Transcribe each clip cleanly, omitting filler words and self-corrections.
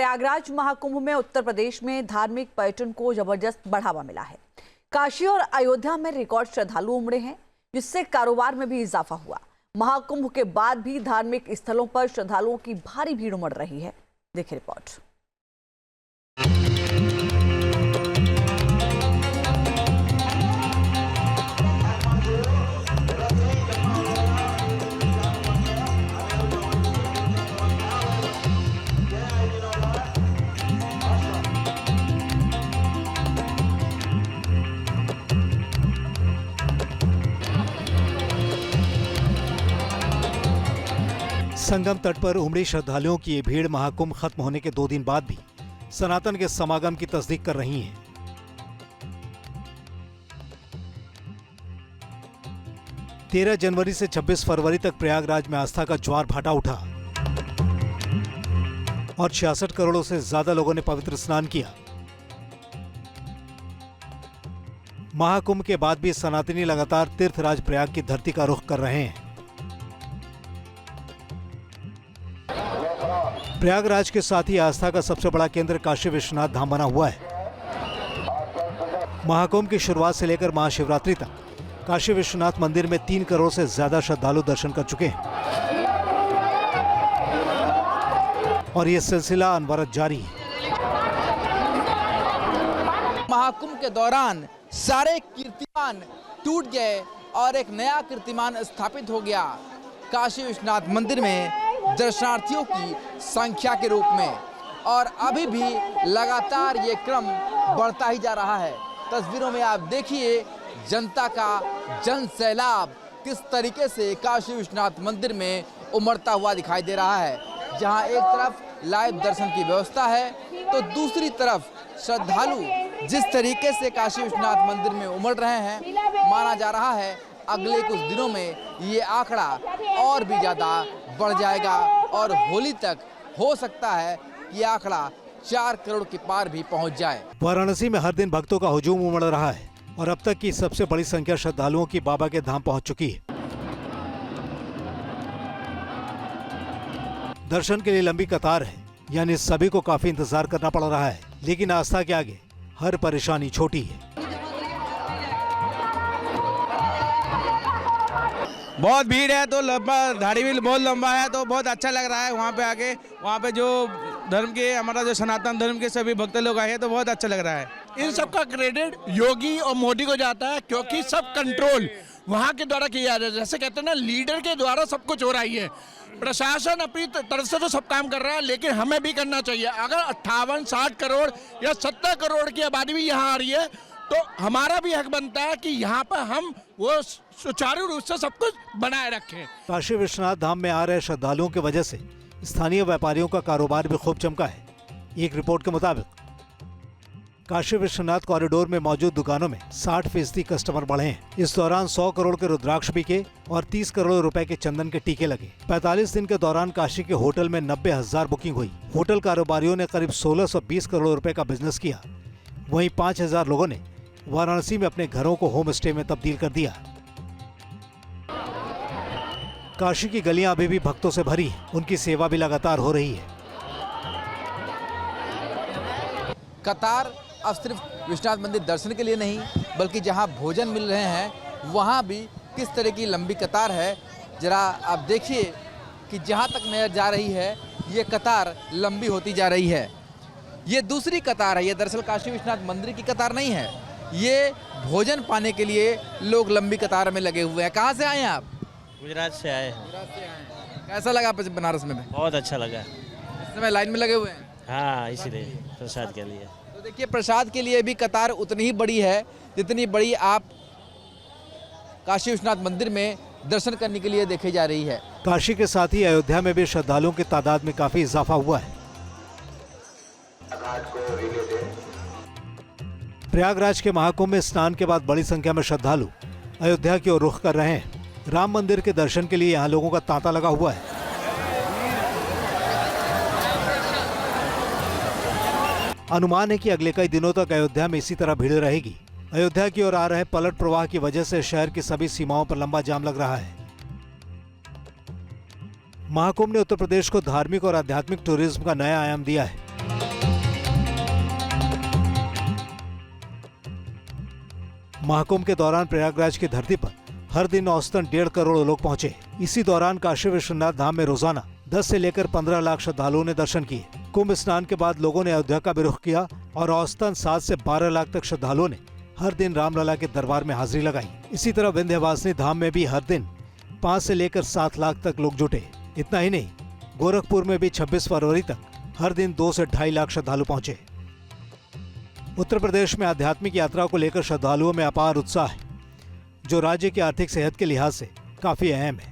प्रयागराज महाकुंभ में उत्तर प्रदेश में धार्मिक पर्यटन को जबरदस्त बढ़ावा मिला है। काशी और अयोध्या में रिकॉर्ड श्रद्धालु उमड़े हैं, जिससे कारोबार में भी इजाफा हुआ। महाकुंभ के बाद भी धार्मिक स्थलों पर श्रद्धालुओं की भारी भीड़ उमड़ रही है। देखिए रिपोर्ट। संगम तट पर उमड़ी श्रद्धालुओं की ये भीड़ महाकुंभ खत्म होने के 2 दिन बाद भी सनातन के समागम की तस्दीक कर रही है। तेरह जनवरी से 26 फरवरी तक प्रयागराज में आस्था का ज्वार भाटा उठा और 66 करोड़ से ज्यादा लोगों ने पवित्र स्नान किया। महाकुंभ के बाद भी सनातनी लगातार तीर्थराज प्रयाग की धरती का रुख कर रहे हैं। प्रयागराज के साथ ही आस्था का सबसे बड़ा केंद्र काशी विश्वनाथ धाम बना हुआ है। महाकुंभ की शुरुआत से लेकर महाशिवरात्रि तक काशी विश्वनाथ मंदिर में 3 करोड़ से ज्यादा श्रद्धालु दर्शन कर चुके हैं और ये सिलसिला अनवरत जारी है। महाकुंभ के दौरान सारे कीर्तिमान टूट गए और एक नया कीर्तिमान स्थापित हो गया काशी विश्वनाथ मंदिर में दर्शनार्थियों की संख्या के रूप में, और अभी भी लगातार ये क्रम बढ़ता ही जा रहा है। तस्वीरों में आप देखिए जनता का जन सैलाब किस तरीके से काशी विश्वनाथ मंदिर में उमड़ता हुआ दिखाई दे रहा है, जहां एक तरफ लाइव दर्शन की व्यवस्था है तो दूसरी तरफ श्रद्धालु जिस तरीके से काशी विश्वनाथ मंदिर में उमड़ रहे हैं, माना जा रहा है अगले कुछ दिनों में ये आंकड़ा और भी ज़्यादा बढ़ जाएगा और होली तक हो सकता है कि आंकड़ा 4 करोड़ के पार भी पहुंच जाए। वाराणसी में हर दिन भक्तों का हुजूम उमड़ रहा है और अब तक की सबसे बड़ी संख्या श्रद्धालुओं की बाबा के धाम पहुंच चुकी है। दर्शन के लिए लंबी कतार है, यानी सभी को काफी इंतजार करना पड़ रहा है, लेकिन आस्था के आगे हर परेशानी छोटी है। बहुत भीड़ है तो लंबा धाड़ी भी बहुत लंबा है तो बहुत अच्छा लग रहा है। वहाँ पे आके वहाँ पे जो धर्म के हमारा जो सनातन धर्म के सभी भक्त लोग आए हैं तो बहुत अच्छा लग रहा है। इन सब का क्रेडिट योगी और मोदी को जाता है, क्योंकि सब कंट्रोल वहाँ के द्वारा किया जा रहा है। जैसे कहते हैं ना, लीडर के द्वारा सब कुछ हो रहा है। प्रशासन अपनी तरफ से तो सब काम कर रहा है, लेकिन हमें भी करना चाहिए। अगर 58-60 करोड़ या 70 करोड़ की आबादी भी यहाँ आ रही है तो हमारा भी हक बनता है कि यहाँ पर हम वो सुचारू रूप से सब कुछ बनाए रखें। काशी विश्वनाथ धाम में आ रहे श्रद्धालुओं की वजह से स्थानीय व्यापारियों का कारोबार भी खूब चमका है। एक रिपोर्ट के मुताबिक काशी विश्वनाथ कॉरिडोर में मौजूद दुकानों में 60% कस्टमर बढ़े हैं। इस दौरान 100 करोड़ के रुद्राक्ष बिके और 30 करोड़ रुपए के चंदन के टीके लगे। 45 दिन के दौरान काशी के होटल में 90,000 बुकिंग हुई। होटल कारोबारियों ने करीब 1620 करोड़ रुपए का बिजनेस किया। वहीं 5000 लोगों ने वाराणसी में अपने घरों को होम स्टे में तब्दील कर दिया। काशी की गलियां अभी भी भक्तों से भरी हैं। उनकी सेवा भी लगातार हो रही है। कतार अब सिर्फ विश्वनाथ मंदिर दर्शन के लिए नहीं, बल्कि जहां भोजन मिल रहे हैं वहां भी किस तरह की लंबी कतार है। जरा आप देखिए कि जहां तक नजर जा रही है ये कतार लंबी होती जा रही है। ये दूसरी कतार है, ये दरअसल काशी विश्वनाथ मंदिर की कतार नहीं है। ये भोजन पाने के लिए लोग लंबी कतार में लगे हुए हैं। कहाँ से आए हैं आप? गुजरात से आए हैं। कैसा लगा बनारस में? बहुत अच्छा लगा। इस समय लाइन में लगे हुए हैं? हाँ, इसीलिए प्रसाद के लिए। तो देखिए प्रसाद के लिए भी कतार उतनी ही बड़ी है जितनी बड़ी आप काशी विश्वनाथ मंदिर में दर्शन करने के लिए देखी जा रही है। काशी के साथ ही अयोध्या में भी श्रद्धालुओं की तादाद में काफी इजाफा हुआ है। प्रयागराज के महाकुंभ में स्नान के बाद बड़ी संख्या में श्रद्धालु अयोध्या की ओर रुख कर रहे हैं। राम मंदिर के दर्शन के लिए यहाँ लोगों का तांता लगा हुआ है। अनुमान है कि अगले कई दिनों तक अयोध्या में इसी तरह भीड़ रहेगी। अयोध्या की ओर आ रहे पलट प्रवाह की वजह से शहर की सभी सीमाओं पर लंबा जाम लग रहा है। महाकुंभ ने उत्तर प्रदेश को धार्मिक और आध्यात्मिक टूरिज्म का नया आयाम दिया है। महाकुंभ के दौरान प्रयागराज की धरती पर हर दिन औसतन 1.5 करोड़ लोग पहुंचे। इसी दौरान काशी विश्वनाथ धाम में रोजाना 10 से लेकर 15 लाख श्रद्धालुओं ने दर्शन किए। कुंभ स्नान के बाद लोगों ने अयोध्या का भी रुख किया और औसतन 7 से 12 लाख तक श्रद्धालुओं ने हर दिन रामलला के दरबार में हाजिरी लगाई। इसी तरह विंध्यवासिनी धाम में भी हर दिन 5 से लेकर 7 लाख तक लोग जुटे। इतना ही नहीं, गोरखपुर में भी 26 फरवरी तक हर दिन 2 से 2.5 लाख श्रद्धालु पहुंचे। उत्तर प्रदेश में आध्यात्मिक यात्रा को लेकर श्रद्धालुओं में अपार उत्साह है, जो राज्य की आर्थिक सेहत के लिहाज से काफी अहम है।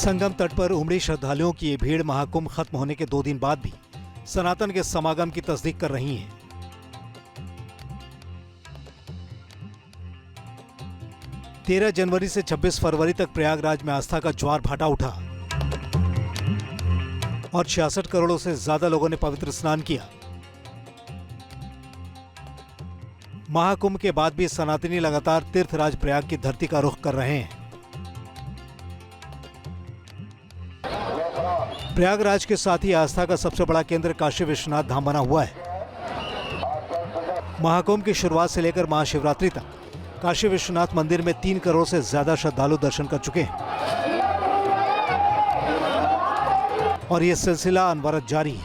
संगम तट पर उमड़ी श्रद्धालुओं की ये भीड़ महाकुंभ खत्म होने के 2 दिन बाद भी सनातन के समागम की तस्दीक कर रही है। तेरह जनवरी से 26 फरवरी तक प्रयागराज में आस्था का ज्वार भाटा उठा और 66 करोड़ से ज्यादा लोगों ने पवित्र स्नान किया। महाकुंभ के बाद भी सनातनी लगातार तीर्थराज प्रयाग की धरती का रुख कर रहे हैं। प्रयागराज के साथ ही आस्था का सबसे बड़ा केंद्र काशी विश्वनाथ धाम बना हुआ है। महाकुंभ की शुरुआत से लेकर महाशिवरात्रि तक काशी विश्वनाथ मंदिर में 3 करोड़ से ज्यादा श्रद्धालु दर्शन कर चुके हैं और ये सिलसिला अनवरत जारी है।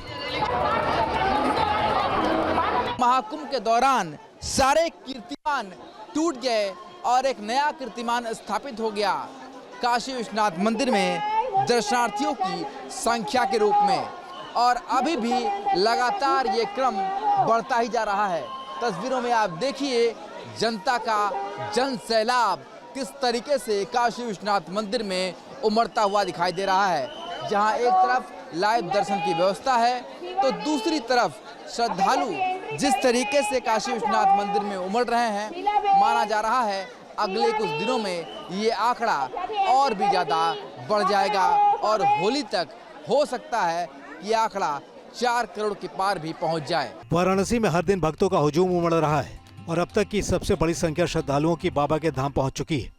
महाकुंभ के दौरान सारे कीर्तिमान टूट गए और एक नया कीर्तिमान स्थापित हो गया काशी विश्वनाथ मंदिर में दर्शनार्थियों की संख्या के रूप में, और अभी भी लगातार ये क्रम बढ़ता ही जा रहा है। तस्वीरों में आप देखिए जनता का जन सैलाब किस तरीके से काशी विश्वनाथ मंदिर में उमड़ता हुआ दिखाई दे रहा है, जहां एक तरफ लाइव दर्शन की व्यवस्था है तो दूसरी तरफ श्रद्धालु जिस तरीके से काशी विश्वनाथ मंदिर में उमड़ रहे हैं, माना जा रहा है अगले कुछ दिनों में ये आंकड़ा और भी ज़्यादा बढ़ जाएगा और होली तक हो सकता है ये आंकड़ा 4 करोड़ के पार भी पहुंच जाए। वाराणसी में हर दिन भक्तों का हुजूम उमड़ रहा है और अब तक की सबसे बड़ी संख्या श्रद्धालुओं की बाबा के धाम पहुंच चुकी है।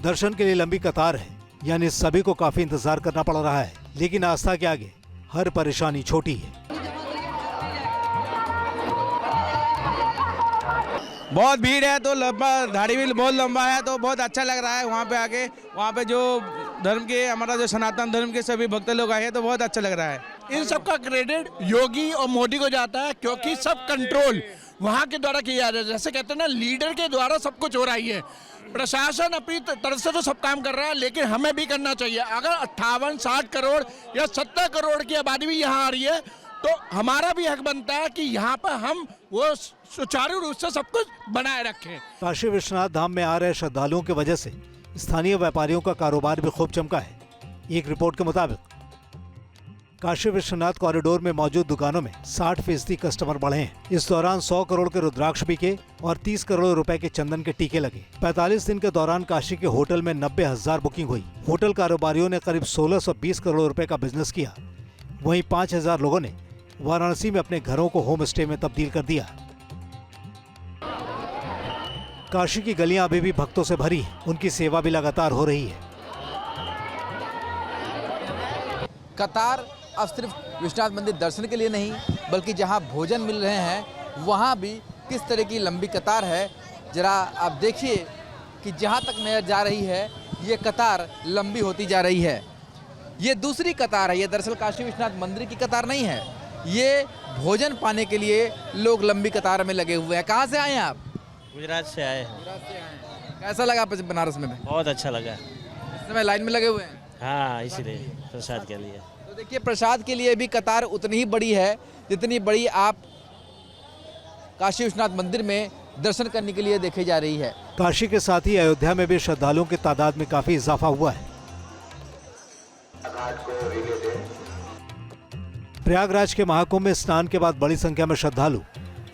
दर्शन के लिए लंबी कतार है, यानी सभी को काफी इंतजार करना पड़ रहा है, लेकिन आस्था के आगे हर परेशानी छोटी है। बहुत भीड़ है तो लंबा धाड़ी भी बहुत लंबा है तो बहुत अच्छा लग रहा है। वहाँ पे आके वहाँ पे जो धर्म के हमारा जो सनातन धर्म के सभी भक्त लोग आए हैं तो बहुत अच्छा लग रहा है। इन सब का क्रेडिट योगी और मोदी को जाता है, क्योंकि सब कंट्रोल वहाँ के द्वारा किया जा रहा है। जैसे कहते हैं ना, लीडर के द्वारा सब कुछ हो रहा है। प्रशासन अपनी तरफ से तो सब काम कर रहा है, लेकिन हमें भी करना चाहिए। अगर 58-60 करोड़ या 70 करोड़ की आबादी भी यहाँ आ रही है तो हमारा भी हक बनता है कि यहाँ पर हम वो सुचारू रूप से सब कुछ बनाए रखें। काशी विश्वनाथ धाम में आ रहे श्रद्धालुओं की वजह से स्थानीय व्यापारियों का कारोबार भी खूब चमका है। एक रिपोर्ट के मुताबिक काशी विश्वनाथ कॉरिडोर में मौजूद दुकानों में 60% कस्टमर बढ़े हैं। इस दौरान 100 करोड़ के रुद्राक्ष बिके और 30 करोड़ रुपए के चंदन के टीके लगे। 45 दिन के दौरान काशी के होटल में 90,000 बुकिंग हुई। होटल कारोबारियों ने करीब 1620 करोड़ रुपए का बिजनेस किया। वहीं 5,000 लोगों ने वाराणसी में अपने घरों को होम स्टे में तब्दील कर दिया। काशी की गलियां अभी भी भक्तों से भरी हैं। उनकी सेवा भी लगातार हो रही है। कतार अब सिर्फ विश्वनाथ मंदिर दर्शन के लिए नहीं, बल्कि जहां भोजन मिल रहे हैं वहां भी किस तरह की लंबी कतार है। जरा आप देखिए कि जहां तक नजर जा रही है ये कतार लंबी होती जा रही है। ये दूसरी कतार है, ये दरअसल काशी विश्वनाथ मंदिर की कतार नहीं है। ये भोजन पाने के लिए लोग लंबी कतार में लगे हुए हैं। कहाँ से आए हैं आप? गुजरात से आए हैं। कैसा लगा बनारस में? बहुत अच्छा लगा। इस समय लाइन में लगे हुए हैं? हाँ, इसीलिए प्रसाद के लिए। तो देखिए, प्रसाद के लिए भी कतार उतनी ही बड़ी है जितनी बड़ी आप काशी विश्वनाथ मंदिर में दर्शन करने के लिए देखी जा रही है। काशी के साथ ही अयोध्या में भी श्रद्धालुओं की तादाद में काफी इजाफा हुआ है। प्रयागराज के महाकुंभ में स्नान के बाद बड़ी संख्या में श्रद्धालु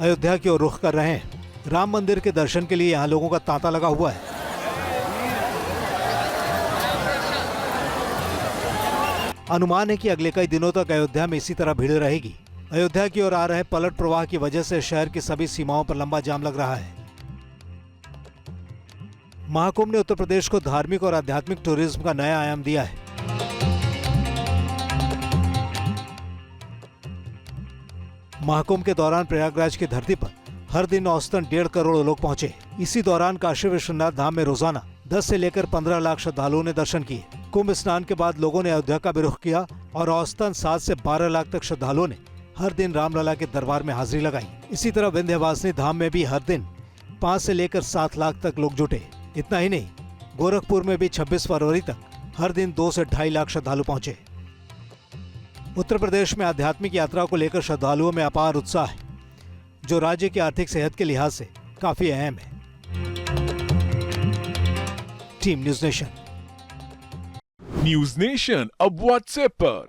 अयोध्या की ओर रुख कर रहे हैं। राम मंदिर के दर्शन के लिए यहाँ लोगों का तांता लगा हुआ है। अनुमान है कि अगले कई दिनों तक अयोध्या में इसी तरह भीड़ रहेगी। अयोध्या की ओर आ रहे पलट प्रवाह की वजह से शहर की सभी सीमाओं पर लंबा जाम लग रहा है। महाकुंभ ने उत्तर प्रदेश को धार्मिक और आध्यात्मिक टूरिज्म का नया आयाम दिया है। महाकुंभ के दौरान प्रयागराज की धरती पर हर दिन औसतन 1.5 करोड़ लोग पहुंचे। इसी दौरान काशी विश्वनाथ धाम में रोजाना 10 से लेकर 15 लाख श्रद्धालुओं ने दर्शन किए। कुंभ स्नान के बाद लोगों ने अयोध्या का भी रुख किया और औसतन 7 से 12 लाख तक श्रद्धालुओं ने हर दिन रामलला के दरबार में हाजिरी लगाई। इसी तरह विंध्यवासिनी धाम में भी हर दिन 5 से लेकर 7 लाख तक लोग जुटे। इतना ही नहीं, गोरखपुर में भी 26 फरवरी तक हर दिन 2 से 2.5 लाख श्रद्धालु पहुंचे। उत्तर प्रदेश में आध्यात्मिक यात्रा को लेकर श्रद्धालुओं में अपार उत्साह है, जो राज्य की आर्थिक सेहत के लिहाज से काफी अहम है। Team news nation. News nation अब व्हाट्सएप पर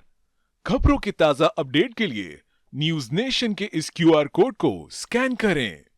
खबरों की ताजा अपडेट के लिए न्यूज़ नेशन के इस QR कोड को स्कैन करें।